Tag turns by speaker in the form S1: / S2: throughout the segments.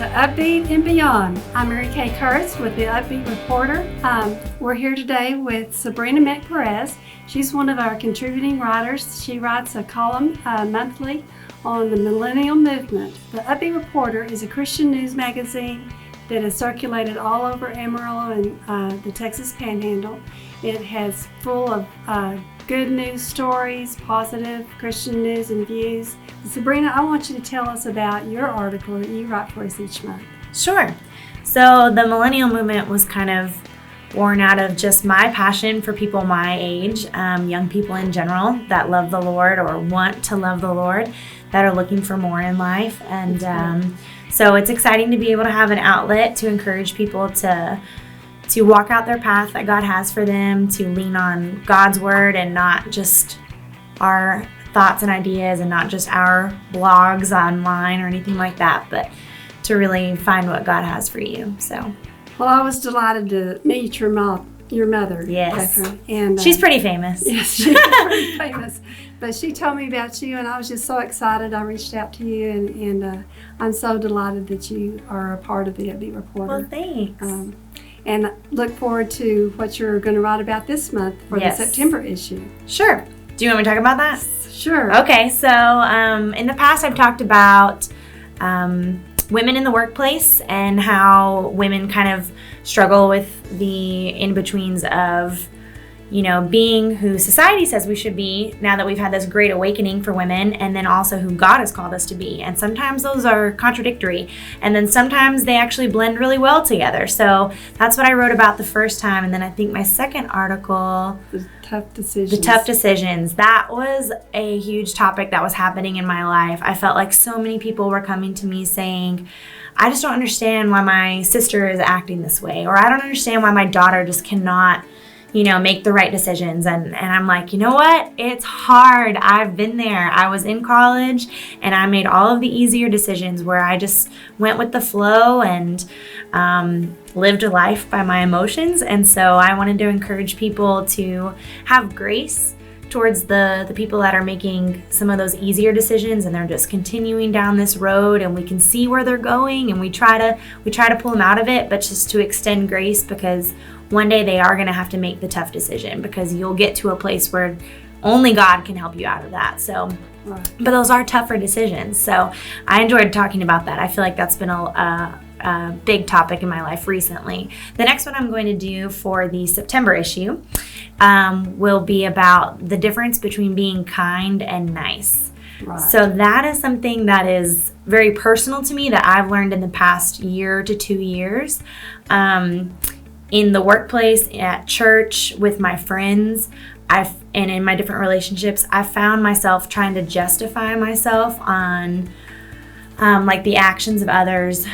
S1: to Upbeat and Beyond. I'm Mary Kay Kuhrts with the Upbeat Reporter. We're here today with Sabrina Meck Perez. She's one of our contributing writers. She writes a column monthly on the millennial movement. The Upbeat Reporter is a Christian news magazine that is circulated all over Amarillo and the Texas Panhandle. It has full of good news stories, positive Christian news and views. Sabrina, I want you to tell us about your article that you write for us each month.
S2: Sure. So the millennial movement was kind of born out of just my passion for people my age, young people in general that love the Lord or want to love the Lord, that are looking for more in life. And so it's exciting to be able to have an outlet to encourage people to walk out their path that God has for them, to lean on God's word and not just our thoughts and ideas and not just our blogs online or anything like that, but to really find what God has for you. So,
S1: well, I was delighted to meet your mother,
S2: yes,
S1: Catherine, and
S2: she's pretty famous.
S1: Yes, she's pretty famous. But she told me about you, and I was just so excited. I reached out to you, and I'm so delighted that you are a part of the Upbeat Reporter.
S2: Well, thanks.
S1: And look forward to what you're going to write about this month for the September issue.
S2: Sure. Do you want me to talk about that?
S1: Sure.
S2: Okay, so in the past I've talked about women in the workplace and how women kind of struggle with the in-betweens of, you know, being who society says we should be now that we've had this great awakening for women, and then also who God has called us to be. And sometimes those are contradictory, and then sometimes they actually blend really well together. So that's what I wrote about the first time. And then I think my second article,
S1: The tough decisions.
S2: That was a huge topic that was happening in my life. I felt like so many people were coming to me saying, I just don't understand why my sister is acting this way, or I don't understand why my daughter just cannot, you know, make the right decisions. And I'm like, you know what? It's hard. I've been there. I was in college and I made all of the easier decisions where I just went with the flow and lived a life by my emotions. And so I wanted to encourage people to have grace towards the people that are making some of those easier decisions, and they're just continuing down this road, and we can see where they're going, and we try to pull them out of it, but just to extend grace, because one day they are going to have to make the tough decision, because you'll get to a place where only God can help you out of that. So, but those are tougher decisions. So I enjoyed talking about that. I feel like that's been a big topic in my life recently. The next one I'm going to do for the September issue will be about the difference between being kind and nice. Right. So that is something that is very personal to me that I've learned in the past year to 2 years. In the workplace, at church, with my friends, and in my different relationships, I've found myself trying to justify myself on like the actions of others.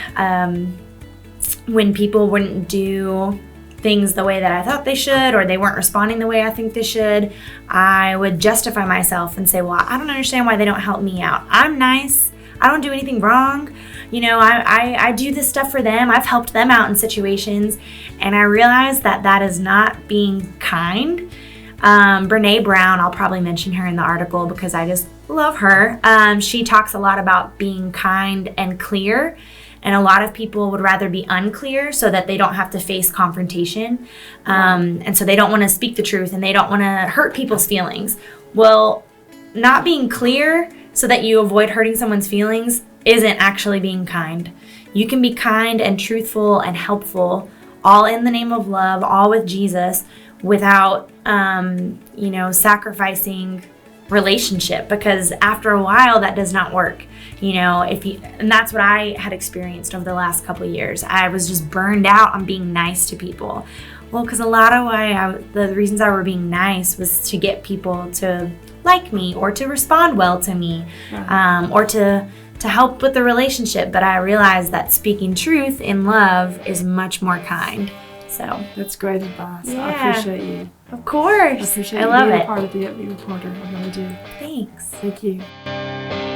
S2: When people wouldn't do things the way that I thought they should, or they weren't responding the way I think they should, I would justify myself and say, well, I don't understand why they don't help me out. I'm nice. I don't do anything wrong. You know, I do this stuff for them. I've helped them out in situations. And I realized that that is not being kind. Brene Brown, I'll probably mention her in the article because I just love her. She talks a lot about being kind and clear. And a lot of people would rather be unclear so that they don't have to face confrontation. And so they don't want to speak the truth and they don't want to hurt people's feelings. Well, not being clear so that you avoid hurting someone's feelings isn't actually being kind. You can be kind and truthful and helpful, all in the name of love, all with Jesus, without, sacrificing relationship, because after a while that does not work. And that's what I had experienced over the last couple of years. I was just burned out on being nice to people. Well, because a lot of the reasons I were being nice was to get people to like me or to respond well to me, or to help with the relationship. But I realized that speaking truth in love is much more kind. So
S1: that's great advice.
S2: Yeah.
S1: I appreciate you.
S2: Of course.
S1: I appreciate
S2: I love
S1: you being
S2: it.
S1: part of the Upbeat Reporter. I really do.
S2: Thanks.
S1: Thank you.